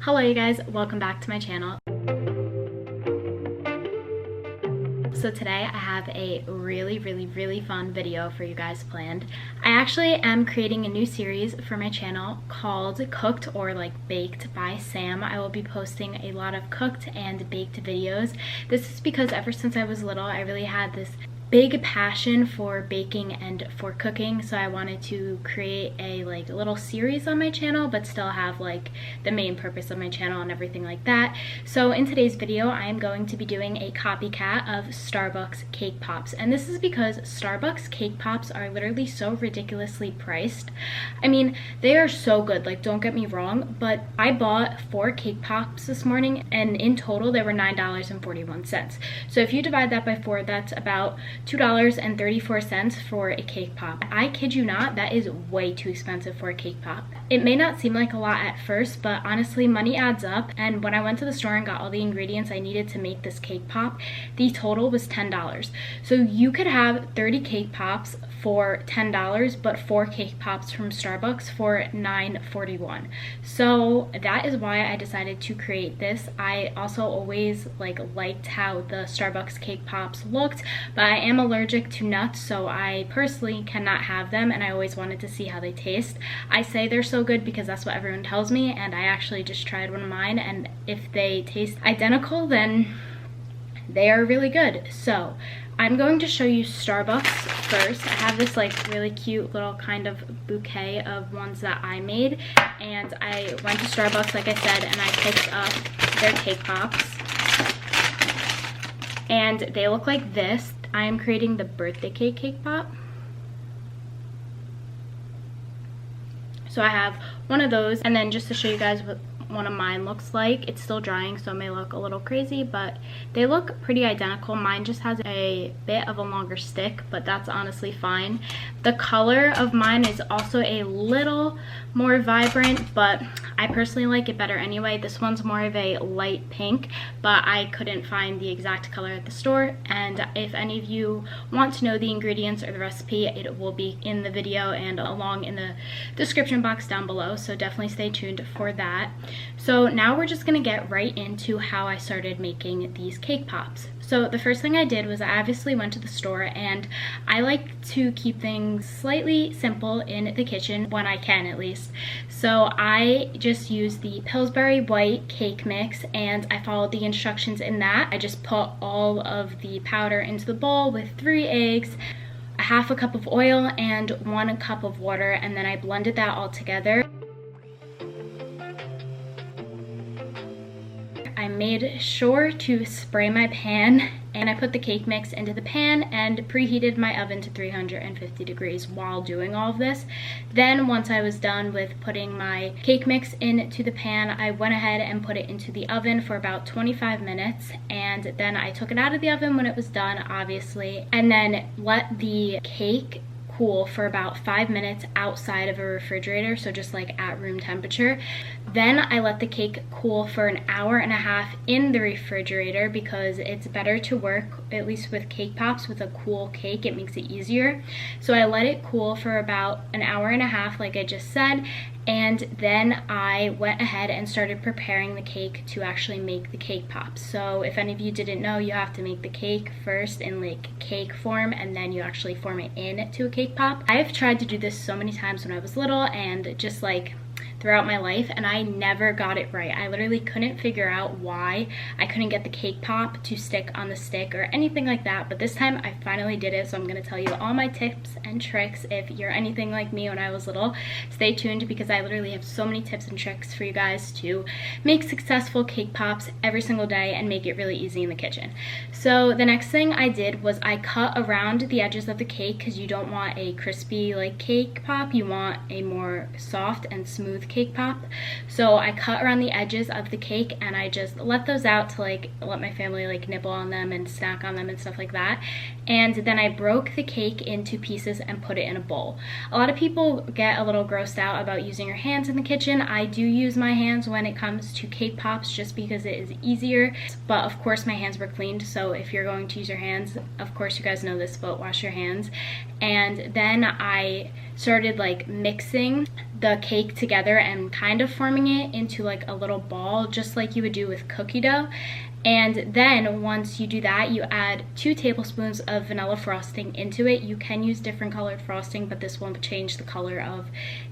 Hello you guys, welcome back to my channel. So today I have a really fun video for you guys planned. I actually am creating a new series for my channel called Cooked or like Baked by Sam. I will be posting a lot of cooked and baked videos. This is because ever since I was little I really had this big passion for baking and for cooking, so I wanted to create a like little series on my channel but still have like the main purpose of my channel and everything like that. So in today's video I am going to be doing a copycat of Starbucks cake pops, and this is because Starbucks cake pops are literally so ridiculously priced. I mean, they are so good, like don't get me wrong, but I bought 4 cake pops this morning and in total they were $9.41. So if you divide that by 4, that's about $2.34 for a cake pop. I kid you not, that is way too expensive for a cake pop. It may not seem like a lot at first, but honestly money adds up, and when I went to the store and got all the ingredients I needed to make this cake pop, the total was $10. So you could have 30 cake pops for $10, but 4 cake pops from Starbucks for $9.41. So that is why I decided to create this. I also always liked how the Starbucks cake pops looked, but I am allergic to nuts, so I personally cannot have them, and I always wanted to see how they taste. I say they're so good because that's what everyone tells me, and I actually just tried one of mine, and if they taste identical then they are really good. So I'm going to show you Starbucks first. I have this like really cute little kind of bouquet of ones that I made, and I went to Starbucks like I said and I picked up their cake pops, and they look like this. I am creating the birthday cake pop. So I have one of those, and then just to show you guys what one of mine looks like, it's still drying so it may look a little crazy, but they look pretty identical. Mine just has a bit of a longer stick, but that's honestly fine. The color of mine is also a little more vibrant, but I personally like it better anyway. This one's more of a light pink, but I couldn't find the exact color at the store, and if any of you want to know the ingredients or the recipe, it will be in the video and along in the description box down below, so definitely stay tuned for that. So now we're just gonna get right into how I started making these cake pops. So the first thing I did was I obviously went to the store, and I like to keep things slightly simple in the kitchen when I can, at least. So I just used the Pillsbury white cake mix, and I followed the instructions in that. I just put all of the powder into the bowl with 3 eggs, a half a cup of oil, and 1 cup of water, and then I blended that all together. I made sure to spray my pan, and I put the cake mix into the pan and preheated my oven to 350 degrees while doing all of this. Then once I was done with putting my cake mix into the pan, I went ahead and put it into the oven for about 25 minutes, and then I took it out of the oven when it was done, obviously, and then let the cake cool for about 5 minutes outside of a refrigerator, so just like at room temperature. Then I let the cake cool for an hour and a half in the refrigerator because it's better to work, at least with cake pops, with a cool cake. It makes it easier. So I let it cool for about an hour and a half like I just said, and then I went ahead and started preparing the cake to actually make the cake pops. So if any of you didn't know, you have to make the cake first in like cake form, and then you actually form it into a cake pop. I have tried to do this so many times when I was little and just like throughout my life, and I never got it right. I literally couldn't figure out why I couldn't get the cake pop to stick on the stick or anything like that, but this time I finally did it, so I'm going to tell you all my tips and tricks. If you're anything like me when I was little, stay tuned because I literally have so many tips and tricks for you guys to make successful cake pops every single day and make it really easy in the kitchen. So the next thing I did was I cut around the edges of the cake because you don't want a crispy like cake pop, you want a more soft and smooth cake pop. So I cut around the edges of the cake and I just let those out to like let my family like nibble on them and snack on them and stuff like that. And then I broke the cake into pieces and put it in a bowl. A lot of people get a little grossed out about using your hands in the kitchen. I do use my hands when it comes to cake pops just because it is easier, but of course my hands were cleaned, so if you're going to use your hands, of course you guys know this, but wash your hands. And then I started like mixing the cake together and kind of forming it into like a little ball, just like you would do with cookie dough. And then once you do that, you add 2 tablespoons of vanilla frosting into it. You can use different colored frosting, but this won't change the color of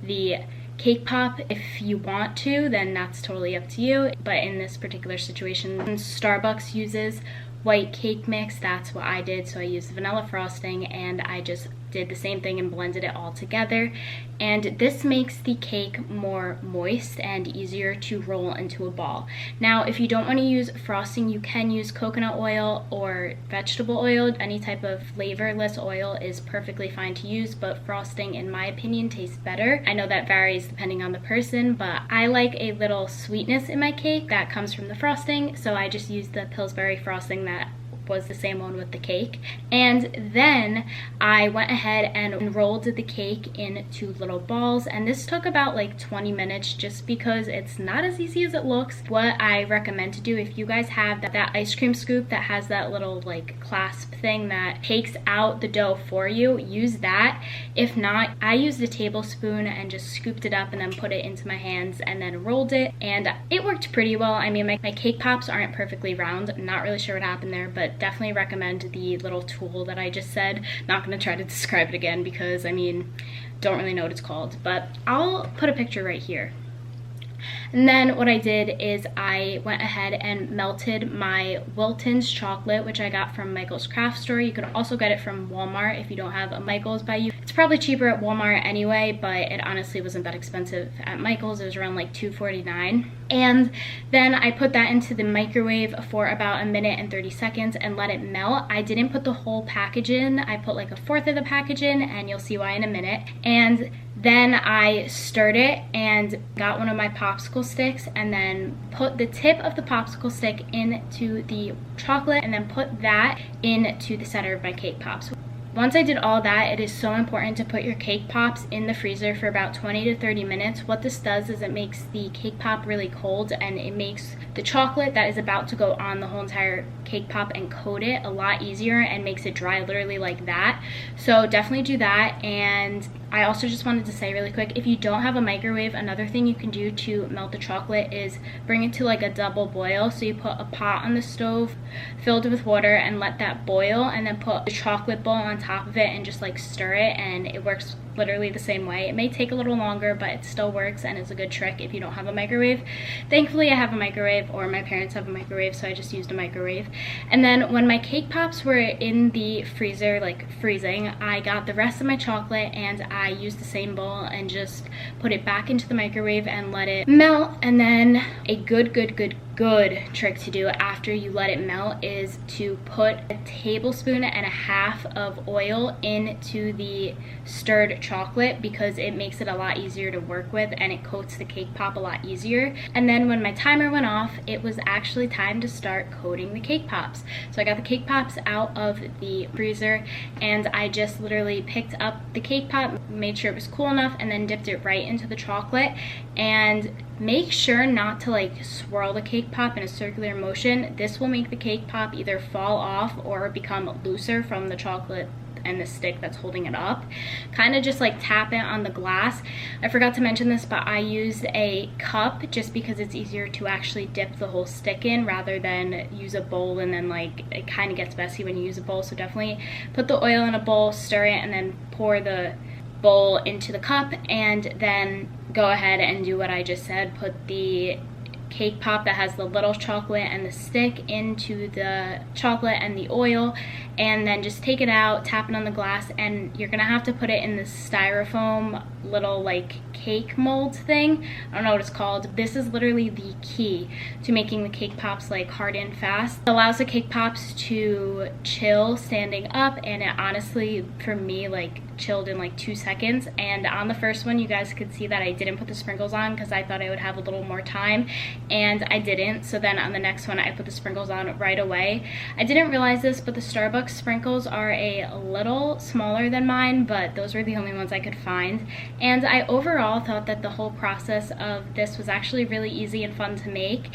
the cake pop. If you want to, then that's totally up to you. But in this particular situation, Starbucks uses white cake mix. That's what I did. So I used vanilla frosting and I just did the same thing and blended it all together. And this makes the cake more moist and easier to roll into a ball. Now, if you don't want to use frosting, you can use coconut oil or vegetable oil. Any type of flavorless oil is perfectly fine to use, but frosting, in my opinion, tastes better. I know that varies depending on the person, but I like a little sweetness in my cake that comes from the frosting, so I just used the Pillsbury frosting that was the same one with the cake. And then I went ahead and rolled the cake into little balls, and this took about like 20 minutes just because it's not as easy as it looks. What I recommend to do, if you guys have that ice cream scoop that has that little like clasp thing that takes out the dough for you, use that. If not, I used a tablespoon and just scooped it up and then put it into my hands and then rolled it, and it worked pretty well. I mean, my cake pops aren't perfectly round. I'm not really sure what happened there, but definitely recommend the little tool that I just said. Not going to try to describe it again because, I mean, don't really know what it's called, but I'll put a picture right here. And then what I did is I went ahead and melted my Wilton's chocolate, which I got from Michael's craft store. You could also get it from Walmart if you don't have a Michael's by you. It's probably cheaper at Walmart anyway, but it honestly wasn't that expensive at Michael's. It was around like $2.49. And then I put that into the microwave for about 1:30 seconds and let it melt. I didn't put the whole package in. I put like 1/4 of the package in, and you'll see why in a minute. And then I stirred it and got one of my popsicle sticks and then put the tip of the popsicle stick into the chocolate and then put that into the center of my cake pops. Once I did all that, it is so important to put your cake pops in the freezer for about 20 to 30 minutes. What this does is it makes the cake pop really cold, and it makes the chocolate that is about to go on the whole entire cake pop and coat it a lot easier and makes it dry literally like that. So definitely do that. And I also just wanted to say really quick, if you don't have a microwave, another thing you can do to melt the chocolate is bring it to like a double boil. So you put a pot on the stove filled with water and let that boil, and then put the chocolate bowl on top of it and just like stir it, and it works literally the same way. It may take a little longer, but it still works and is a good trick if you don't have a microwave. Thankfully I have a microwave, or my parents have a microwave, so I just used a microwave. And then when my cake pops were in the freezer, like freezing, I got the rest of my chocolate and I used the same bowl and just put it back into the microwave and let it melt. And then a good trick to do after you let it melt is to put 1.5 tablespoons of oil into the stirred chocolate, because it makes it a lot easier to work with and it coats the cake pop a lot easier. And then when my timer went off, it was actually time to start coating the cake pops. So I got the cake pops out of the freezer and I just literally picked up the cake pop, made sure it was cool enough, and then dipped it right into the chocolate. And make sure not to like swirl the cake pop in a circular motion. This will make the cake pop either fall off or become looser from the chocolate and the stick that's holding it up. Kind of just like tap it on the glass. I forgot to mention this, but I used a cup just because it's easier to actually dip the whole stick in rather than use a bowl, and then like it kind of gets messy when you use a bowl. So definitely put the oil in a bowl, stir it, and then pour the bowl into the cup, and then go ahead and do what I just said. Put the cake pop that has the little chocolate and the stick into the chocolate and the oil, and then just take it out, tap it on the glass, and you're gonna have to put it in this styrofoam little like cake mold thing. I don't know what it's called. This is literally the key to making the cake pops like harden fast. It allows the cake pops to chill standing up, and it honestly for me like chilled in like 2 seconds. And on the first one you guys could see that I didn't put the sprinkles on because I thought I would have a little more time, and I didn't. So then on the next one I put the sprinkles on right away. I didn't realize this, but the Starbucks sprinkles are a little smaller than mine, but those were the only ones I could find. And I overall thought that the whole process of this was actually really easy and fun to make.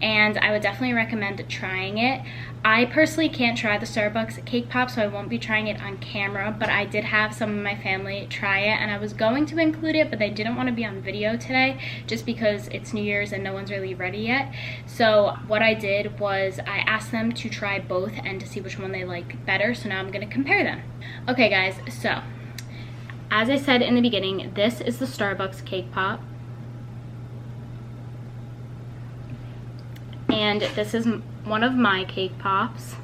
and I would definitely recommend trying it. I personally can't try the Starbucks cake pop, so I won't be trying it on camera, but I did have some of my family try it, and I was going to include it, but they didn't want to be on video today just because it's New Year's and no one's really ready yet. So what I did was I asked them to try both and to see which one they like better, so now I'm going to compare them. Okay guys, so as I said in the beginning, this is the Starbucks cake pop. And this is one of my cake pops.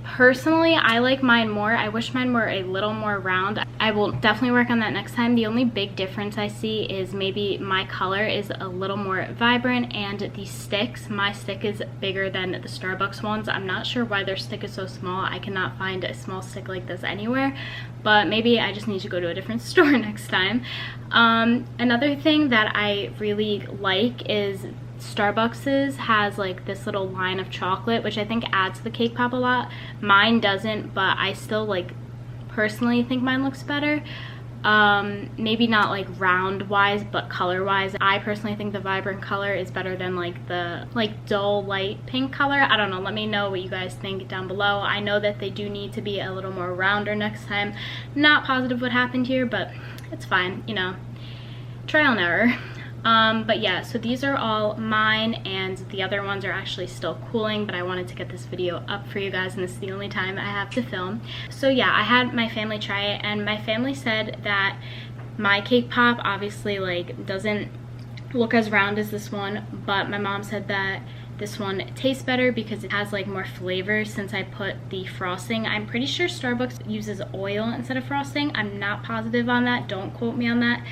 Personally, I like mine more. I wish mine were a little more round. I will definitely work on that next time. The only big difference I see is maybe my color is a little more vibrant, and the sticks, my stick is bigger than the Starbucks ones. I'm not sure why their stick is so small. I cannot find a small stick like this anywhere, but maybe I just need to go to a different store next time. Another thing that I really like is Starbucks's has like this little line of chocolate, which I think adds to the cake pop a lot. Mine doesn't, but I still like personally think mine looks better. Maybe not like round wise, but color wise, I personally think the vibrant color is better than like the dull light pink color. I don't know, let me know what you guys think down below. I know that they do need to be a little more rounder next time. Not positive what happened here, but it's fine, you know, trial and error. But yeah, so these are all mine, and the other ones are actually still cooling, but I wanted to get this video up for you guys, and this is the only time I have to film. So yeah, I had my family try it, and my family said that my cake pop obviously like doesn't look as round as this one, but my mom said that this one tastes better because it has like more flavor since I put the frosting. I'm pretty sure Starbucks uses oil instead of frosting. I'm not positive on that, don't quote me on that.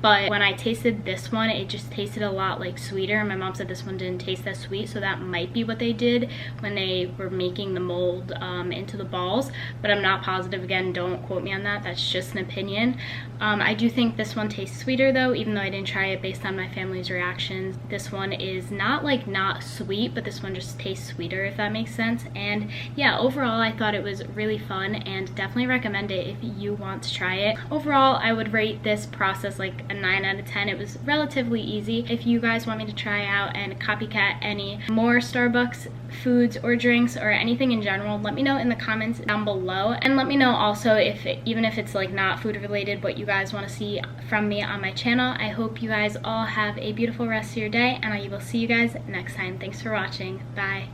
But when I tasted this one, it just tasted a lot like sweeter. My mom said this one didn't taste that sweet, so that might be what they did when they were making the mold into the balls. But I'm not positive, again, don't quote me on that. That's just an opinion. I do think this one tastes sweeter though, even though I didn't try it based on my family's reactions. This one is not like not sweet, but this one just tastes sweeter, if that makes sense. And yeah, overall I thought it was really fun and definitely recommend it if you want to try it. Overall, I would rate this process like a 9 out of 10. It was relatively easy. If you guys want me to try out and copycat any more Starbucks foods or drinks or anything in general, let me know in the comments down below, and let me know also if even if it's like not food related, what you guys want to see from me on my channel. I hope you guys all have a beautiful rest of your day, and I will see you guys next time. Thanks for watching. Bye.